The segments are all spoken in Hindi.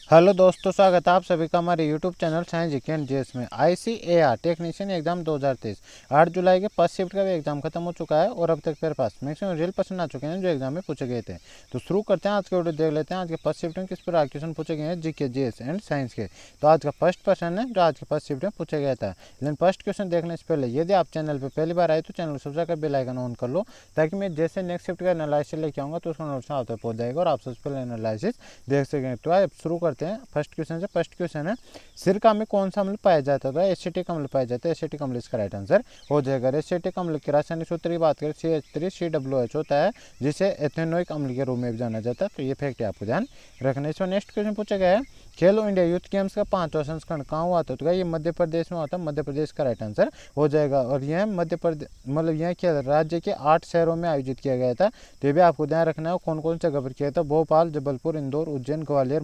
हेलो दोस्तों, स्वागत है आप सभी का हमारे YouTube channel science G and GS में। ICAR टेक्नीशियन एग्जाम 2023 8 जुलाई के फर्स्ट शिफ्ट का भी एग्जाम खत्म हो चुका है और अब तक मेरे पास मैक्सिमम रियल क्वेश्चन आ चुके हैं जो एग्जाम में पूछे गए थे। तो शुरू करते हैं आज के वीडियो, देख लेते हैं आज के फर्स्ट शिफ्ट में किस पर क्वेश्चन पूछे गए हैं जीके जीएस एंड साइंस के। तो आज का फर्स्ट क्वेश्चन है जो आज के फर्स्ट शिफ्ट में पूछा गया था। लेकिन फर्स्ट क्वेश्चन देखने से पहले यदि आप चैनल पर पहली बार आए तो चैनल को सब्सक्राइब कर बेल आइकन ऑन कर लो, ताकि मैं जैसे नेक्स्ट शिफ्ट का एनालिसिस लेके आऊँगा तो उसका नोटिफिकेशन आप तक पहुँच जाएगा और आप सबसे पहले एनालिसिस देख सकें। तो आइए शुरू करते हैं फर्स्ट क्वेश्चन से। फर्स्ट क्वेश्चन है, सिरका में कौन सा अम्ल पाया जाता है? एसिटिक अम्ल पाया जाता है। एसिटिक अम्ल इसका राइट आंसर हो जाएगा। एसिटिक अम्ल की रासायनिक सूत्र की बात करें CH3COOH होता है, जिसे एथेनोइक अम्ल के रूप में भी जाना जाता है। तो ये फैक्ट आपको ध्यान रखना है। इसमें नेक्स्ट क्वेश्चन पूछा गया है, खेलो इंडिया यूथ गेम्स का 5वां संस्करण कहाँ हुआ था? तो ये मध्य प्रदेश में हुआ था। मध्य प्रदेश का राइट आंसर हो जाएगा। और यह मध्य प्रदेश मतलब यह क्या राज्य के 8 शहरों में आयोजित किया गया था। तो ये भी आपको ध्यान रखना है कौन कौन सी जगह पर किया था। भोपाल, जबलपुर, इंदौर, उज्जैन, ग्वालियर,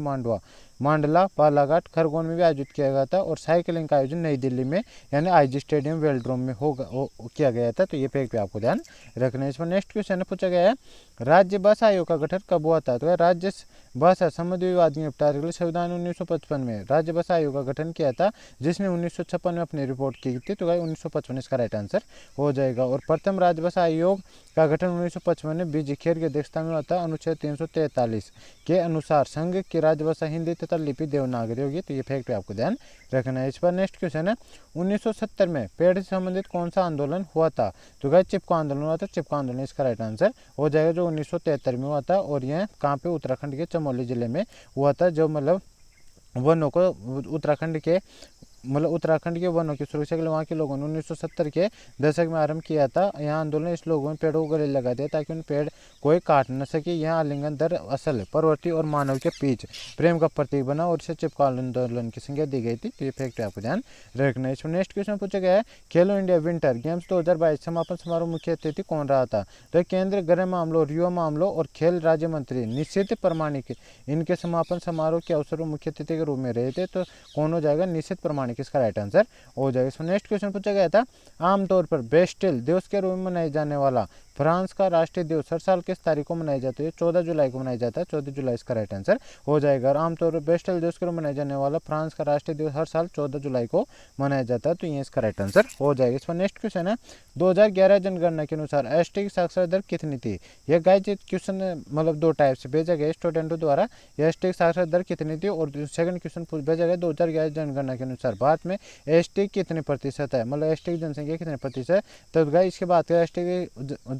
मांडला, बालाघाट, खरगोन में भी आयोजित किया गया था। और साइकिलिंग का आयोजन नई दिल्ली में यानी IG स्टेडियम वेलोड्रोम में किया गया था। तो ये फैक्ट पे आपको ध्यान रखना है। इसमें नेक्स्ट क्वेश्चन पूछा गया है, राज्य बस आयोग का गठन कब हुआ था? तो राज्य भाषा संबंधी विवाद निपटारे के लिए संविधान 1955 में राज्य भाषा आयोग का गठन किया था, जिसने 1956 में अपनी रिपोर्ट की थी। तो 1955 इसका राइट आंसर हो जाएगा। और प्रथम राजभाषा आयोग का गठन 1955 में BG खेर की अध्यक्षता में हुआ था। अनुच्छेद 343 के अनुसार संघ की राजभाषा हिंदी तथा लिपि देवनागरी होगी। तो ये फैक्ट पे आपको ध्यान रखना है। इस पर नेक्स्ट क्वेश्चन है, 1970 में पेड़ से संबंधित कौन सा आंदोलन हुआ था? तो चिपको आंदोलन हुआ था। चिपको आंदोलन इसका राइट आंसर हो जाएगा, जो 1973 में हुआ था। और यह कहाँ पे? उत्तराखंड के चमोली जिले में हुआ था। जो मतलब वनों को उत्तराखंड के वनों की सुरक्षा के लिए वहाँ के लोगों ने 1970 के दशक में आरंभ किया था यह आंदोलन। इस लोगों ने पेड़ों को गले लगा दिया ताकि उन पेड़ कोई काट न सके। यह आलिंगन दर असल प्रवृत्ति और मानव के बीच प्रेम का प्रतीक बना और इसे चिपको आंदोलन की संज्ञा दी गई थी। तो ये फैक्ट आपको ध्यान रखना है। इसमें नेक्स्ट क्वेश्चन पूछा गया है, खेलो इंडिया विंटर गेम्स 2022 समापन समारोह मुख्य अतिथि कौन रहा था? तो केंद्रीय गृह मामलों और युवा मामलों और खेल राज्य मंत्री निशित प्रामाणिक इनके समापन समारोह के अवसर पर मुख्य अतिथि के रूप में रहे थे। तो कौन हो जाएगा? निशित प्रामाणिक इसका राइट आंसर हो जाएगा। इसमें नेक्स्ट क्वेश्चन पूछा गया था, आमतौर पर बेस्टिल दिवस के रूप में मनाया जाने वाला फ्रांस का राष्ट्रीय दिवस हर साल किस तारीख को मनाया जाता है? 14 जुलाई को मनाया जाता है। 14 जुलाई इसका राइट आंसर हो जाएगा। और आमतौर पर बेस्टिल दिवस के रूप में मनाया जाने वाला फ्रांस का राष्ट्रीय दिवस हर साल 14 जुलाई को मनाया जाता है। तो ये इसका राइट आंसर हो जाएगा। इस पर नेक्स्ट क्वेश्चन है, 2011 जनगणना के अनुसार एसटी की साक्षरता दर कितनी थी? यह गाइड क्वेश्चन मतलब दो टाइप से भेजा गया स्टूडेंटों द्वारा। एसटी की साक्षरता दर कितनी थी? और सेकंड क्वेश्चन भेजा गया 2011 जनगणना के अनुसार भारत में एसटी कितने प्रतिशत है, मतलब एसटी की जनसंख्या कितने प्रतिशत है? तो गाइस इसकी बात करें एसटी की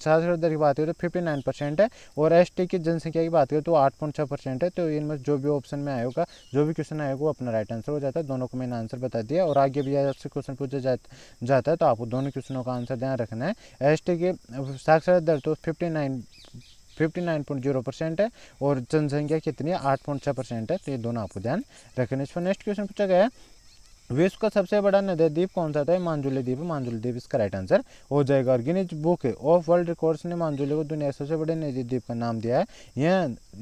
साक्षरता दर की बात करें तो 59% है। और एसटी की जनसंख्या की बात करें तो 8.6% है। तो इनमें जो भी ऑप्शन में आएगा, जो भी क्वेश्चन आएगा वो अपना राइट आंसर हो जाता है। दोनों को मैंने आंसर बता दिया। और आगे भी आपसे क्वेश्चन पूछा जाता है तो आपको दोनों क्वेश्चनों का आंसर ध्यान रखना है। एसटी की साक्षरता दर तो 59.0% है और जनसंख्या कितनी है? 8.6% है। तो ये दोनों आपको ध्यान रखना। इस पर नेक्स्ट क्वेश्चन पूछा गया है, विश्व का सबसे बड़ा नदी द्वीप कौन सा था? मांजुली द्वीप। मांजुली द्वीप इसका राइट आंसर हो जाएगा। और Guinness book of world records ने मांजुली को दुनिया के सबसे बड़े नदी द्वीप का नाम दिया है।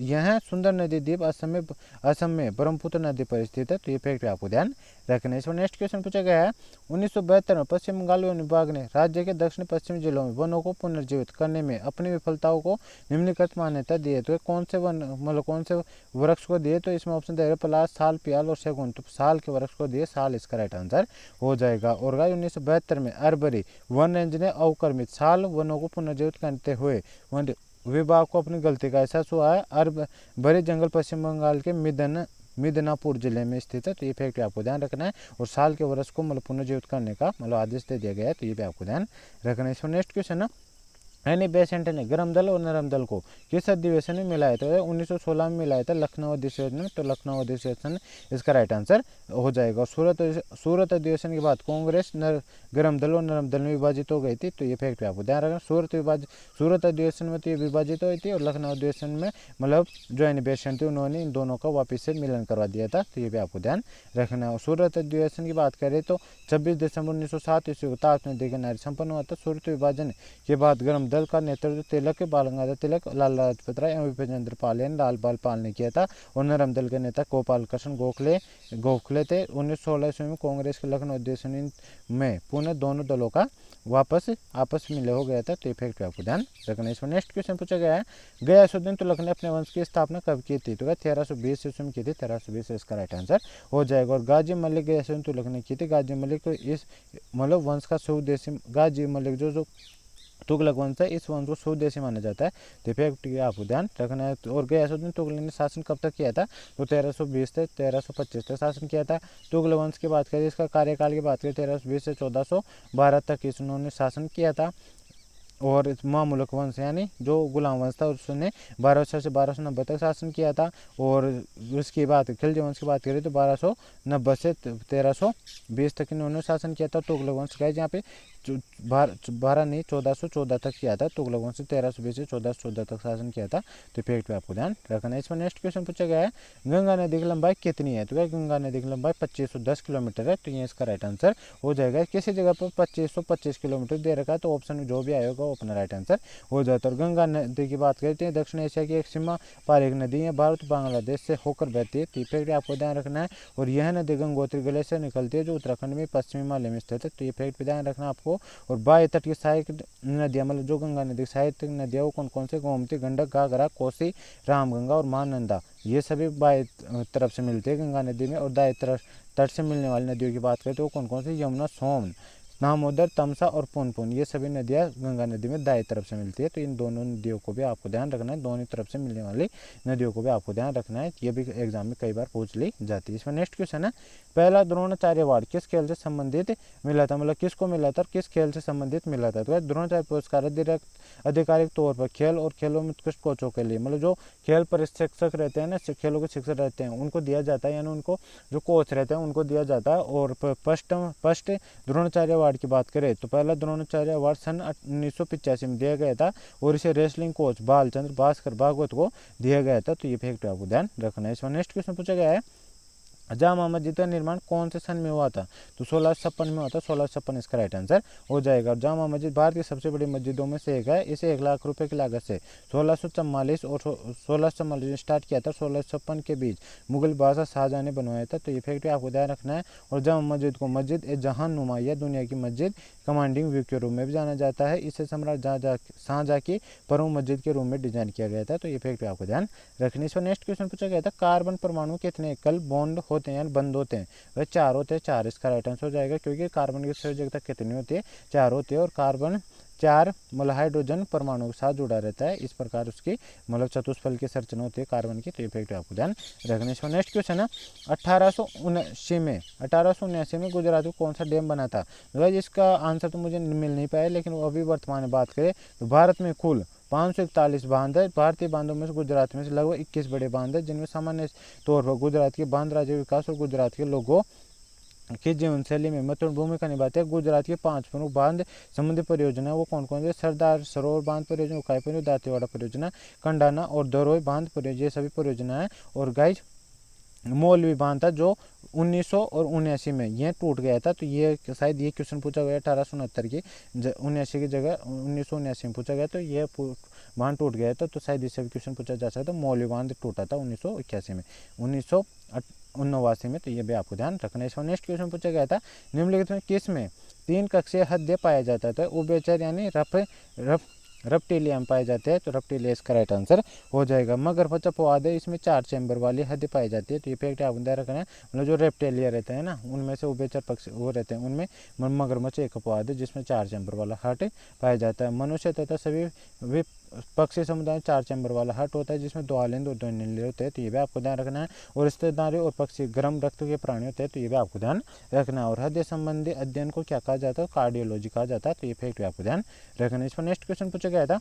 यह सुंदर नदी द्वीप असम में ब्रह्मपुत्र नदी पर स्थित है। तो ये फैक्ट आपको ध्यान रखना है। इसमें नेक्स्ट क्वेश्चन पूछा गया है, 1972 में पश्चिम बंगाल वन विभाग ने राज्य के दक्षिण पश्चिमी जिलों में वनों को पुनर्जीवित करने में अपनी विफलताओं को निम्नलिखित मान्यता दिए। तो कौन से वन मतलब कौन से वृक्ष को दिए? तो इसमें ऑप्शन देगा पलाश, साल, पियाल और सेगुन। तो साल के वृक्ष को दिए, साल इसका राइट आंसर हो जाएगा। और 1972 में अरबरी वन रेंज ने अवक्रमित साल वनों को पुनर्जीवित करते हुए वन विभाग को अपनी गलती का एहसास हुआ है। अरबरी जंगल पश्चिम बंगाल के मिदनापुर जिले में स्थित है। तो ये फैक्ट आपको ध्यान रखना है। और साल के वृक्ष को मतलब पुनर्जीवित करने का मतलब आदेश दे दिया गया है। तो ये भी आपको ध्यान रखना है। इसमें नेक्स्ट क्वेश्चन है, एनी बेसेंट ने गर्म दल और नरम दल को किस अधिवेशन में मिलाया था? 1916 में मिलाया था, लखनऊ अधिवेशन में। तो लखनऊ अधिवेशन इसका राइट आंसर हो जाएगा। सूरत अधिवेशन के बाद कांग्रेस गर्म दल और नरम दल में विभाजित हो गई थी। तो ये फैक्ट आपको ध्यान रखना। सूरत अधिवेशन में तो ये विभाजित हुई थी और लखनऊ अधिवेशन में मतलब जो एनी बेसेंट थे उन्होंने इन दोनों का वापिस से मिलन करवा दिया था। तो ये भी आपको ध्यान रखना है। और सूरत अधिवेशन की बात करें तो 26 दिसंबर 1907 ईस्वी को ताज नदी किनारे संपन्न हुआ था। सूरत विभाजन के बाद गर्म दल का नेतृत्व तिलक, बाल गंगाधर तिलक, लाला लाजपत राय एवं विपिन चंद्र पाल यानी लाल बाल पाल ने किया था। और नरम दल के नेता गोपाल कृष्ण गोखले थे। 1916 ईस्वी में कांग्रेस के लखनऊ अधिवेशन में पुनः दोनों दलों का वापस आपस में मिले हो गया था। तो ये फैक्ट आपको ध्यान रखना है। इसमें नेक्स्ट क्वेश्चन पूछा गया है, गयासुद्दीन तुगलक ने अपने वंश की स्थापना कब की थी? तो 1320 ईस्वी में की थी। 1320 इसका राइट आंसर हो जाएगा। और गाजी मलिक गयासुद्दीन तुगलक ने की थी। गाजी मलिक इस मतलब वंश का स्वदेशी, गाजी मलिक जो तुगलक वंश है, इस वंश को स्वदेशी माना जाता है। तो फैक्ट आपको ध्यान रखना है। और गयासुद्दीन तुगलक ने शासन कब तक किया था? तो 1320 से 1325 तक शासन किया था। तुगलक वंश की बात करें, इसका कार्यकाल की बात करें, 1320 से 1412 तक इन्होंने शासन किया था। और मामुलक वंश यानी जो गुलाम वंश था उसने 1200 से 1290 तक शासन किया था। और उसकी बात खिलजी वंश की बात करें तो 1290 से 1320 तक इन्होंने शासन किया था। तुगलक वंश का यहाँ पे 12 नहीं 1414 तक किया था। तुगलक वंश 1320 से 1414 तक शासन किया था। तो फैक्ट पे आपको ध्यान रखना है। इसमें नेक्स्ट क्वेश्चन पूछा गया है, गंगा नदी की लंबाई कितनी है? तो क्या गंगा नदी की लंबाई 2510 किलोमीटर है। तो ये इसका राइट आंसर हो जाएगा। किसी जगह पर 2525 किलोमीटर दे रखा है तो ऑप्शन जो भी आएगा वो अपना राइट आंसर हो जाता है। और गंगा नदी की बात करते हैं, दक्षिण एशिया की एक सीमा पार एक नदी है, भारत बांग्लादेश से होकर बहती है। तो फैक्ट आपको ध्यान रखना है। और यह नदी गंगोत्री जिले से निकलती है जो उत्तराखंड में पश्चिमी हिमालय में स्थित है। तो ये फैक्ट पे ध्यान रखना आपको। और बाह्य तट की सहायक नदियाँ मतलब जो गंगा नदी सहायक नदियाँ वो कौन कौन से? गोमती, गंडक, घाघरा, कोसी, रामगंगा और महानंदा, ये सभी बाह्य तरफ से मिलती है गंगा नदी में। और दाएं तरफ तट से मिलने वाली नदियों की बात करें तो वो कौन कौन सी? यमुना, सोन, दामोदर, तमसा और पुनपुन, ये सभी नदियाँ गंगा नदी में दाएं तरफ से मिलती है। तो इन दोनों नदियों को भी आपको ध्यान रखना है। दोनों तरफ से मिलने वाली नदियों को भी आपको ध्यान रखना है। ये भी एग्जाम में कई बार पूछ ली जाती है। इसमें नेक्स्ट क्वेश्चन है, पहला द्रोणाचार्य अवार्ड किस खेल से संबंधित मिला था? मतलब किसको मिला था और किस खेल से संबंधित मिला था? तो द्रोणाचार्य पुरस्कार आधिकारिक तौर पर खेल और खेलों में उत्कृष्ट कोचों के लिए, मतलब जो खेल प्रशिक्षक रहते हैं ना, खेलों के शिक्षक रहते हैं, उनको दिया जाता है। यानी उनको जो कोच रहते हैं उनको दिया जाता है। और फर्स्ट द्रोणाचार्य अवार्ड की बात करें तो पहला द्रोणाचार्य अवार्ड सन 1985 में दिया गया था। और इसे रेसलिंग कोच बालचंद्र भास्कर भागवत को दिया गया था। तो ये फैक्ट आपको ध्यान रखना है। इसमें नेक्स्ट क्वेश्चन पूछा गया है, जामा मस्जिद का निर्माण कौन से सन में हुआ था? तो 1656 में हुआ था। 1656 इसका राइट आंसर हो जाएगा। जामा मस्जिद भारत की सबसे बड़ी मस्जिदों में से एक है। इसे 1 लाख रुपए की लागत से 1644 और 1644 स्टार्ट किया था। 1656 के बीच मुगल बादशाह शाहजहां ने बनवाया था। तो ये फैक्ट आपको ध्यान रखना है। और जामा मस्जिद को मस्जिद ए जहान नुमा या दुनिया की मस्जिद कमांडिंग व्यू के रूप में भी जाना जाता है। इसे सम्राट शाहजहां की प्रमुख मस्जिद के रूप में डिजाइन किया गया था। तो ये फैक्ट आपको ध्यान रखने। इस पर नेक्स्ट क्वेश्चन पूछा गया था, कार्बन परमाणु कितने एकल बॉन्ड होते हैं यानी बंद होते हैं? वह 4 होते हैं। 4 इसका राइट आंसर हो जाएगा। क्योंकि कार्बन की संयोजकता कितनी होती है? 4 होती है। और कार्बन 4 मतलब हाइड्रोजन परमाणु के साथ जुड़ा रहता है। इस प्रकार उसकी मतलब चतुष्फल की संरचना होती है कार्बन की। तो ये फैक्ट आपको ध्यान रखने। इसमें नेक्स्ट क्वेश्चन है, 1879 में गुजरात में कौन सा डैम बना था? इसका आंसर तो मुझे मिल नहीं पाया, लेकिन अभी वर्तमान में बात करें तो भारत में कुल 541 बांध है। भारतीय बांधों में से गुजरात में से लगभग 21 बड़े बांध है, जिनमें सामान्य तौर पर गुजरात के बांध राज्य विकास और गुजरात के लोगों की जीवन शैली में महत्वपूर्ण भूमिका निभाते हैं। गुजरात के 5 प्रमुख बांध संबंधी परियोजना वो कौन कौन से? सरदार सरोवर बांध परियोजना, उकाई परियोजना, दांतेवाड़ा परियोजना, कंडाना और दरोई बांध परियोजना, ये सभी परियोजनाएं। और गाइज मौलवी बांध था जो 1979 में यह टूट गया था। तो ये शायद ये क्वेश्चन पूछा गया 1869 की 79 की जगह 1979 में पूछा गया। तो ये बांध टूट गया था। तो शायद इससे भी क्वेश्चन पूछा जा सकता है। मौलवी बांध टूटा था 1981 में, 1979 में। तो ये भी आपको ध्यान रखना है। इसमें नेक्स्ट क्वेश्चन पूछा गया था, निम्नलिखित में किस में 3 कक्षीय हृदय पाया जाता था? उभयचर यानी रप्टिलियम पाए जाते हैं। तो रप्टिलियस का राइट आंसर हो जाएगा। मगरमच्छ अपवाद है, इसमें 4 चैम्बर वाली हड्डी पाई जाती है। तो ये फैक्ट आप ध्यान रखना है। मतलब जो रेप्टेलिया रहते हैं ना, उनमें से उभयचर पक्षी वो रहते हैं, उनमें मगरमच्छ एक अपवाद है जिसमें 4 चैम्बर वाला हार्ट पाया जाता है। मनुष्य तथा सभी पक्षी समुदाय 4 चैम्बर वाला हार्ट होता है, जिसमें 2 आलिंद और 2 निलय होते हैं। तो ये भी आपको ध्यान रखना है। और स्तनधारी और पक्षी गर्म रक्त के प्राणी होते हैं। तो ये भी आपको ध्यान रखना है। और हृदय संबंधी अध्ययन को क्या कहा जाता है? कार्डियोलॉजी कहा जाता है। तो ये फैक्ट भी आपको ध्यान रखना है। इस पर नेक्स्ट क्वेश्चन पूछा गया था,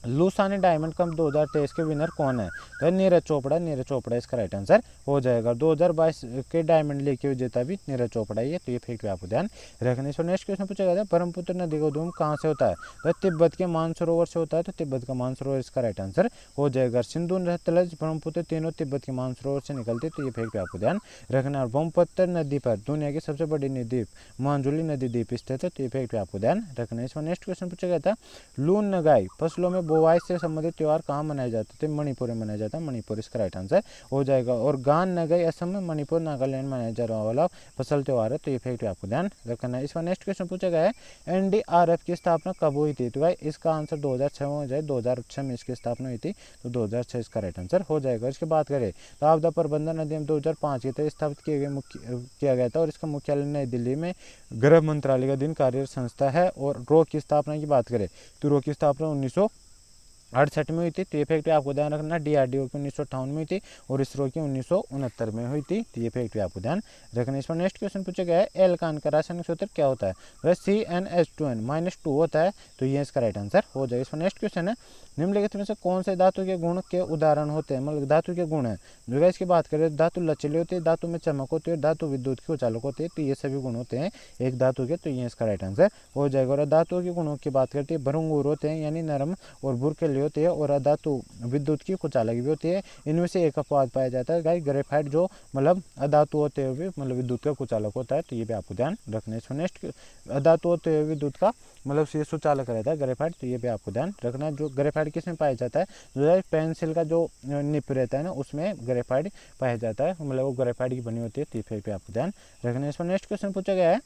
लूसानी डायमंड कप 2023 के विनर कौन है? तो नीरज चोपड़ा, नीरज चोपड़ा इसका राइट आंसर हो जाएगा। 2022 के डायमंड लीग के विजेता भी नीरज चोपड़ा ही है, तो ये फैक्ट पे आपको ध्यान रखने। सो नेक्स्ट क्वेश्चन पूछा गया था, ब्रह्मपुत्र नदी का उद्गम कहाँ से होता है? तो तिब्बत के मानसरोवर से होता है, तो तिब्बत का मानसरोवर इसका राइट आंसर हो जाएगा। सिंधु, सतलज, ब्रह्मपुत्र तीनों तिब्बत के मानसरोवर से निकलते, तो ये फैक्ट पे आपको ध्यान रखना। और ब्रह्मपुत्र नदी पर दुनिया की सबसे बड़ी नदी मांजुली नदी द्वीप स्थित है, तो ये फैक्ट पे आपको ध्यान रखना है। इसमें नेक्स्ट क्वेश्चन पूछा गया था, लून नगाई फसलों में बुवाई से संबंधित त्योहार कहाँ मनाए जाते थे? मणिपुर में मनाया जाता है, मणिपुर इसका राइट आंसर हो जाएगा। और गान नगाई असम में, मणिपुर, नागालैंड मनाया जा रहा वाला फसल त्योहार है, तो ये फैक्ट आपको ध्यान रखना है। इसमें नेक्स्ट क्वेश्चन पूछा गया है, एनडीआरएफ की स्थापना कब हुई थी? तो भाई इसका आंसर 2006 में हो जाए, 2006 में इसकी स्थापना हुई थी, तो 2006 इसका राइट आंसर हो जाएगा। इसके बात करें तो आपदा प्रबंधन अधिनियम 2005 के तहत स्थापित किया गया था, और इसका मुख्यालय नई दिल्ली में गृह मंत्रालय का अधीन कार्यरत संस्था है। और रो की स्थापना की बात करें तो रो की स्थापना 1968 में हुई थी, तो ये फैक्ट आपको ध्यान रखना। डीआरडीओ की 1958 में हुई थी, और इसरो की 1969 में हुई थी, तो ये फैक्ट आपको ध्यान रखना। इस पर नेक्स्ट क्वेश्चन पूछा गया है, एल्कान का रासायनिक सूत्र क्या होता है? वह CnH2n-2 होता है, तो ये इसका राइट आंसर हो जाएगा। इस पर नेक्स्ट क्वेश्चन है, निम्नलिखित में से कौन से धातु के गुण के उदाहरण होते हैं? मतलब धातु के गुण है जो है, इसकी बात करें धातु लचीली होती है, धातु में चमक होती है, धातु विद्युत की उचालक होती है, तो ये सभी गुण होते हैं एक धातु के, तो ये इसका राइट आंसर हो जाएगा। और धातुओं के गुणों की बात करते हैं, भंगुर होते हैं यानी नरम और बुरकेली होते हैं, और धातु विद्युत की कुचालक भी होती है। इनमें से एक अपवाद पाया जाता है गाइस, ग्रेफाइट जो मतलब अधातु होते हुए मतलब विद्युत का कुचालक होता है, तो ये भी आपको ध्यान रखना है। नेक्स्ट अधातु होते हुए विद्युत का मतलब ये सुचालक रहता है ग्रेफाइट, तो ये भी आपको ध्यान रखना है। जो ग्रेफाइट किसमें पाया जाता है? जो है पेंसिल का जो निप रहता है ना, उसमें ग्रेफाइट पाया जाता है, मतलब वो ग्रेफाइट की बनी होती है, तो ये पे आपको ध्यान रखना है। इस पर नेक्स्ट क्वेश्चन पूछा गया है,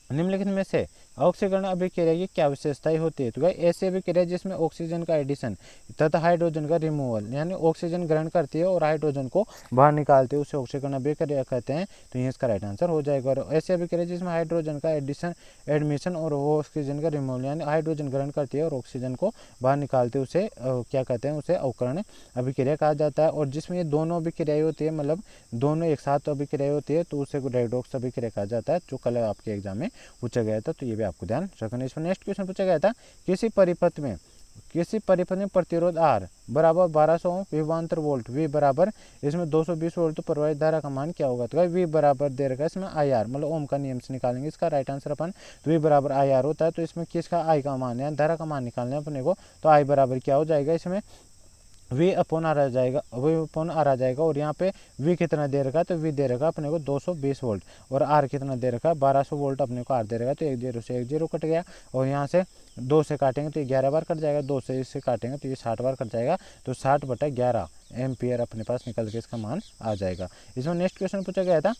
निम्नलिखित में से ऑक्सीकरण अभिक्रिया की क्या विशेषताएं होती है? तो भाई ऐसी अभिक्रिया जिसमें ऑक्सीजन का एडिशन तथा हाइड्रोजन का रिमूवल, यानी ऑक्सीजन ग्रहण करती है और हाइड्रोजन को बाहर निकालती है, उसे ऑक्सीकरण अभिक्रिया कहते हैं, तो ये इसका राइट आंसर हो जाएगा। और ऐसी अभिक्रिया जिसमें हाइड्रोजन का एडमिशन और ऑक्सीजन का रिमूवल, यानी हाइड्रोजन ग्रहण करती है और ऑक्सीजन को बाहर निकालते हैं, उसे क्या कहते हैं? उसे अवकरण अभिक्रिया कहा जाता है। और जिसमें ये दोनों अभिक्रियाएं होती है, मतलब दोनों एक साथ अभिक्रिया होती है, तो उसे रेडॉक्स अभिक्रिया कहा जाता है, जो कल आपके एग्जाम में पूछा गया था, तो ये भी आपको ध्यान रखना है। इसमें नेक्स्ट क्वेश्चन पूछा गया था, किसी परिपथ में प्रतिरोध R बराबर 1200 ओम, विभवांतर वोल्ट V बराबर इसमें 220 वोल्ट, तो प्रवाहित धारा का मान क्या होगा? तो V बराबर दे रखा है इसमें IR, मतलब ओम का नियम से निकालेंगे इसका राइट आंसर अपन। तो V बराबर IR होता है, तो इसमें किसका I का मान है, धारा का मान निकालना है अपने को, तो I बराबर क्या हो जाएगा? इसमें V अपॉन R आ जाएगा, V अपॉन R आ जाएगा। और यहाँ पे V कितना दे रखा है? तो V दे रखा है अपने को 220 वोल्ट, और R कितना दे रखा है? 1200 वोल्ट अपने को R दे रखा है, तो एक जीरो से एक जीरो कट गया, और यहाँ से 2 से काटेंगे तो ये 11 बार कट जाएगा, 2 से इससे काटेंगे तो ये 60 बार कट जाएगा, तो 60/11 एम्पियर अपने पास निकल के इसका मान आ जाएगा। इसमें नेक्स्ट क्वेश्चन पूछा गया था,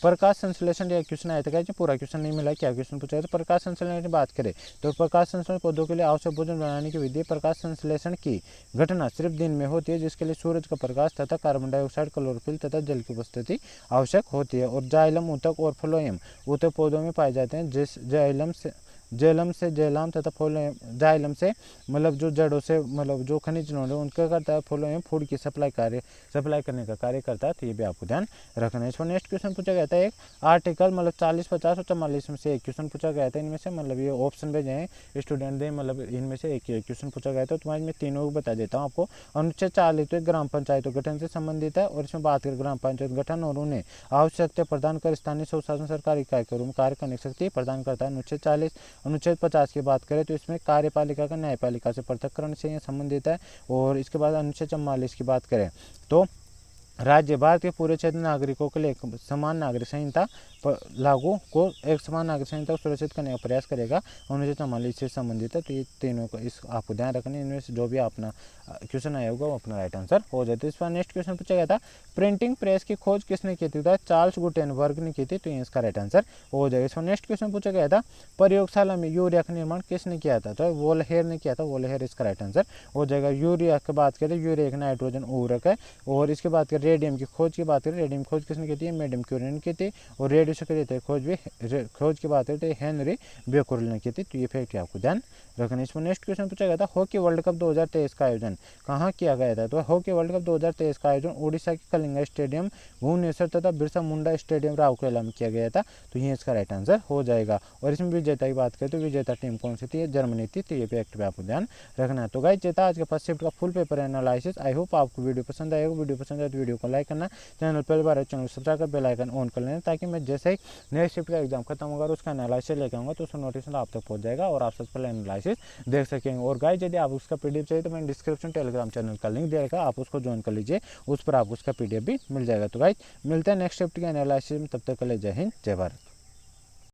प्रकाश संश्लेषण, यह क्वेश्चन आया था, पूरा क्वेश्चन नहीं मिला, क्या क्वेश्चन पूछा गया था? प्रकाश संश्लेषण की बात करें तो प्रकाश संश्लेषण पौधों के लिए आवश्यक भोजन बनाने की विधि, प्रकाश संश्लेषण की घटना सिर्फ दिन में होती है, जिसके लिए सूरज का प्रकाश तथा कार्बन डाइऑक्साइड, क्लोरोफिल तथा जल की उपस्थिति आवश्यक होती है। और जाइलम, ऊतक और फ्लोएम ऊतक पौधों में पाए जाते हैं, जिस जेलम से जेलाम तथा जाइलम से मतलब जो जड़ों से मतलब जो खनिज नोड उनका करता है, फ्लोएम फूड की सप्लाई करने का कार्य करता है, तो ये भी आपको ध्यान रखना है। इसमें नेक्स्ट क्वेश्चन पूछा गया था, एक आर्टिकल मतलब 40, 50 और 44 में से एक क्वेश्चन पूछा गया था, इनमें से मतलब ये ऑप्शन भेजे हैं स्टूडेंट दे, मतलब इनमें से एक क्वेश्चन पूछा गया था, तुम्हारे में तीनों को बता देता हूँ आपको। अनुच्छेद 40 तो ग्राम पंचायतों गठन से संबंधित है, और इसमें बात करें ग्राम पंचायत गठन और उन्हें आवश्यकता प्रदान कर स्थानीय स्वशासन सरकारी इकाई के रूप में कार्य करने की शक्ति प्रदान करता है, अनुच्छेद 40। अनुच्छेद 50 की बात करें तो इसमें कार्यपालिका का न्यायपालिका से पृथक्करण से संबंधित है। और इसके बाद अनुच्छेद 44 की बात करें तो राज्य भारत के पूरे क्षेत्र नागरिकों के लिए एक समान नागरिक संहिता एक समान नागरिक संहिता को सुरक्षित करने का प्रयास करेगा, अनुच्छेद 44 से संबंधित है, तो ये तीनों को इस आपको ध्यान रखना है। इनमें से जो भी अपना क्वेश्चन आया होगा वो अपना राइट आंसर हो जाता है। इस पर नेक्स्ट क्वेश्चन पूछा गया था, प्रिंटिंग प्रेस की खोज किसने की थी? चार्ल्स गुटेनबर्ग ने की थी, तो इसका राइट आंसर हो जाएगा। इस पर नेक्स्ट क्वेश्चन पूछा गया था, प्रयोगशाला में यूरिया का निर्माण किसने किया था? तो वोल्हेयर ने किया था, वोल्हेयर इसका राइट आंसर हो जाएगा। यूरिया की बात करें, यूरिया एक नाइट्रोजन उर्वरक है, और इसके बात करें रेडियम की खोज की बात करें, रेडियम खोज किसने की थी, मैडम क्यूरी ने की थी। और रेडियो से करी थी खोज की बात करते हेनरी बेकुरल ने की थी। तो ये फैक्ट आपको ध्यान रखना। इसमें नेक्स्ट क्वेश्चन पूछा गया था, हॉकी वर्ल्ड कप 2023 का आयोजन कहाँ किया गया था। तो हॉकी वर्ल्ड कप 2023 का आयोजन उड़ीसा के कलिंगा स्टेडियम, भुवनेश्वर तथा बिरसा मुंडा स्टेडियम राउरकेला में किया गया था। तो ये इसका राइट आंसर हो जाएगा। और इसमें विजेता की बात करें तो विजेता टीम कौन सी थी, जर्मनी थी। तो ये फैक्ट पे आपको ध्यान रखना है। तो गाइस जेता आज के फर्स्ट शिफ्ट का full paper analysis. I hope आपको वीडियो पसंद आएगा। वीडियो पसंद आए तो वीडियो को लाइक करना, चैनल पहली बार है चैनल सब्सक्राइब कर बेल आइकन ऑन कर लेना, ताकि मैं जैसे ही नेक्स्ट शिफ्ट का एग्जाम खत्म होगा उसका एनालिसिस लेके आऊँगा तो उसका नोटिफिकेशन आप तक पहुँच जाएगा और आप सबसे पहले एनालिसिस देख सकेंगे। और गाइस यदि आप उसका पीडीएफ चाहिए तो मैंने डिस्क्रिप्शन टेलीग्राम चैनल का लिंक देगा, आप उसको ज्वाइन कर लीजिए, उस पर आपको उसका पीडीएफ भी मिल जाएगा। तो गाइस मिलते हैं नेक्स्ट शिफ्ट के एनालिसिस में, तब तक के लिए जय हिंद जय भारत।